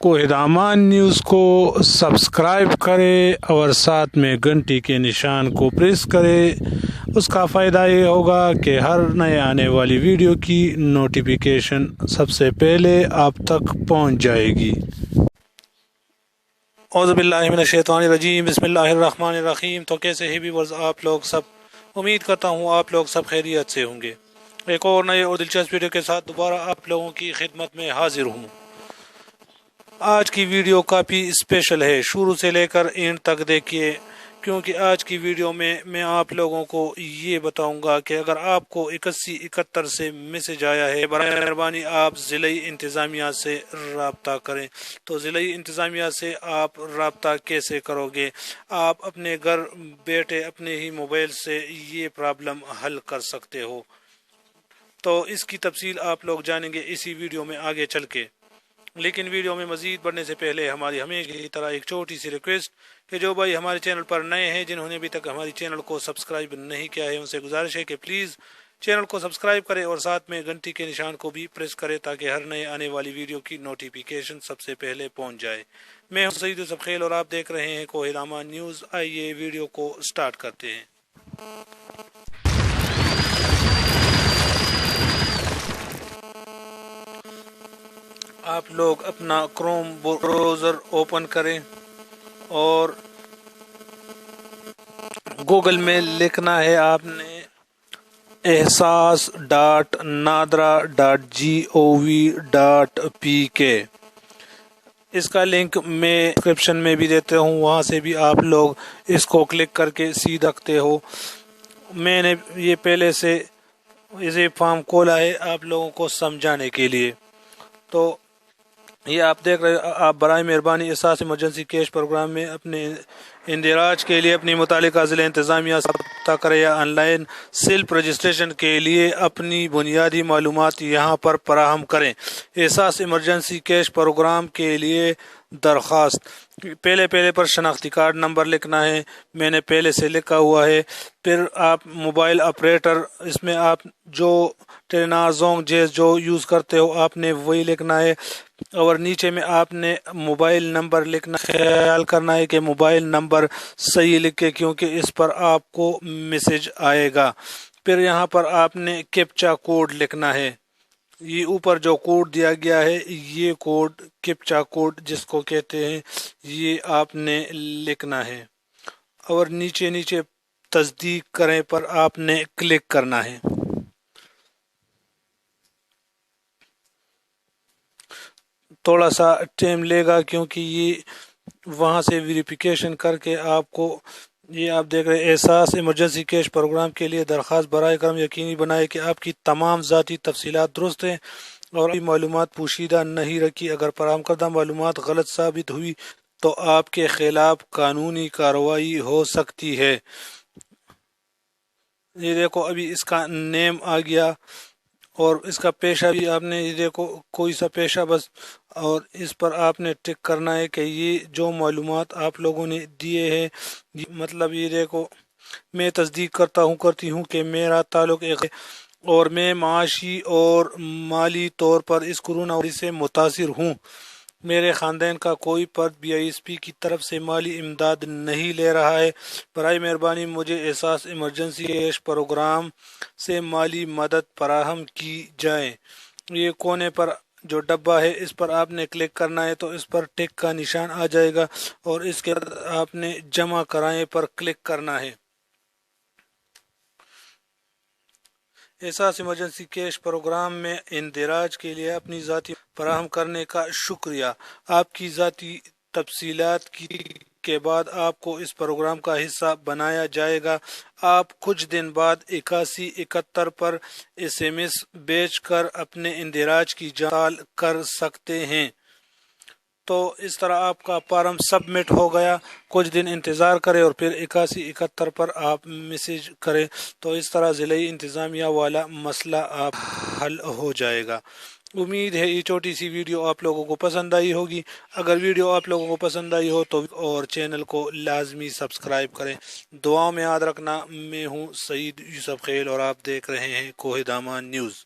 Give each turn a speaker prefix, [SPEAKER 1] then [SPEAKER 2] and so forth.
[SPEAKER 1] कोहिदामान news को subscribe करें और साथ में घंटी के निशान को प्रेस करें। उसका फ़ायदा ये होगा कि हर नए आने वाली वीडियो की नोटिफिकेशन सबसे पहले आप तक पहुंच जाएगी। औज़ु बिल्लाहि मिनश शैतानिर रजीम, बिस्मिल्लाहिर रहमानिर रहीम। तो कैसे हैं व्यूअर्स आप लोग सब? उम्मीद करता हूँ आप लोग सब खैरियत से होंगे। एक और नए और दिलचस्प वीडियो के साथ दोबारा आप लोगों की खिदमत में हाजिर हूँ। आज की वीडियो काफ़ी स्पेशल है, शुरू से लेकर एंड तक देखिए, क्योंकि आज की वीडियो में मैं आप लोगों को ये बताऊंगा कि अगर आपको 8171 से मैसेज आया है, बराए मेहरबानी आप ज़िले इंतज़ामिया से रब्ता करें। तो ज़िले इंतज़ामिया से आप रब्ता कैसे करोगे? आप अपने घर बैठे अपने ही मोबाइल से ये प्रॉब्लम हल कर सकते हो। तो इसकी तफसील आप लोग जानेंगे इसी वीडियो में आगे चल के। लेकिन वीडियो में मज़ीद बढ़ने से पहले हमारी हमेशा की तरह एक छोटी सी रिक्वेस्ट कि जो भाई हमारे चैनल पर नए हैं, जिन्होंने अभी तक हमारे चैनल को सब्सक्राइब नहीं किया है, उनसे गुजारिश है कि प्लीज़ चैनल को सब्सक्राइब करें और साथ में घंटी के निशान को भी प्रेस करें ताकि हर नए आने वाली वीडियो की नोटिफिकेशन सबसे पहले पहुंच जाए। मैं हूं सईद यूसुफ खेल और आप देख रहे हैं कोहिदामान न्यूज़। आइए वीडियो को स्टार्ट करते हैं। आप लोग अपना क्रोम ब्राउज़र ओपन करें और गूगल में लिखना है आपने ehsas.nadra.gov.pk। इसका लिंक मैं डिस्क्रिप्शन में भी देते हूँ, वहाँ से भी आप लोग इसको क्लिक करके सीखते हो। मैंने ये पहले से इसे फॉर्म खोला है आप लोगों को समझाने के लिए। तो ये आप देख रहे, आप बराए मेहरबानी एहसास इमरजेंसी कैश प्रोग्राम में अपने इंदिराज के लिए अपनी मुतालिका ज़िले इंतज़ामिया से रब्ता करें या ऑनलाइन सेल्फ रजिस्ट्रेशन के लिए अपनी बुनियादी मालूमात यहाँ पर फराहम करें। एहसास इमरजेंसी कैश प्रोग्राम के लिए दरख्वास्त, पहले पर शनाख्ती कार्ड नंबर लिखना है, मैंने पहले से लिखा हुआ है। फिर आप मोबाइल ऑपरेटर, इसमें आप जो टेनाजोंग जो यूज़ करते हो आपने वही लिखना है और नीचे में आपने मोबाइल नंबर लिखना, ख्याल करना है कि मोबाइल नंबर सही लिखे क्योंकि इस पर आपको मैसेज आएगा। फिर यहाँ पर आपने कैप्चा कोड लिखना है। ये ऊपर जो कोड दिया गया है, ये कोड कैप्चा कोड जिसको कहते हैं, ये आपने लिखना है और नीचे तस्दीक करें पर आपने क्लिक करना है। थोड़ा सा टाइम लेगा क्योंकि ये वहाँ से वेरिफिकेशन करके आपको, ये आप देख रहे हैं एहसास इमरजेंसी कैश प्रोग्राम के लिए दरख्वास्त, बराए करम यकीनी बनाए कि आपकी तमाम ज़ाती तफसीलात दुरुस्त हैं और मालूमात पोशीदा नहीं रखी। अगर फराहम करदा मालूमात गलत साबित हुई तो आपके खिलाफ कानूनी कार्रवाई हो सकती है। ये देखो अभी इसका नेम आ गया और इसका पेशा भी आपने, ये देखो कोई सा पेशा बस, और इस पर आपने टिक करना है कि ये जो मालूमात आप लोगों ने दिए हैं, मतलब ये देखो मैं तस्दीक करती हूँ कि मेरा ताल्लुक एक और मैं माशी और माली तौर पर इस कोरोना वायरस से मुतासिर हूँ। मेरे ख़ानदान का कोई फर्द BISP की तरफ से माली इमदाद नहीं ले रहा है। बराए मेहरबानी मुझे एहसास इमरजेंसी कैश प्रोग्राम से माली मदद फराहम की जाए। ये कोने पर जो डब्बा है इस पर आपने क्लिक करना है, तो इस पर टिक का निशान आ जाएगा और इसके बाद आपने जमा कराएं पर क्लिक करना है। एहसास इमरजेंसी कैश प्रोग्राम में इंदिराज के लिए अपनी ज़ाती फराहम करने का शुक्रिया। आपकी ज़ाती तफसीलात के बाद आपको इस प्रोग्राम का हिस्सा बनाया जाएगा। आप कुछ दिन बाद 8171 पर SMS भेजकर अपने इंदिराज की जांच कर सकते हैं। तो इस तरह आपका फॉर्म सबमिट हो गया। कुछ दिन इंतज़ार करें और फिर 8171 पर आप मैसेज करें, तो इस तरह ज़िले इंतज़ामिया वाला मसला आप हल हो जाएगा। उम्मीद है ये छोटी सी वीडियो आप लोगों को पसंद आई होगी। अगर वीडियो आप लोगों को पसंद आई हो तो और चैनल को लाजमी सब्सक्राइब करें। दुआओं में याद रखना। मैं हूँ सईद यूसुफ खेल और आप देख रहे हैं कोहिदामान न्यूज़।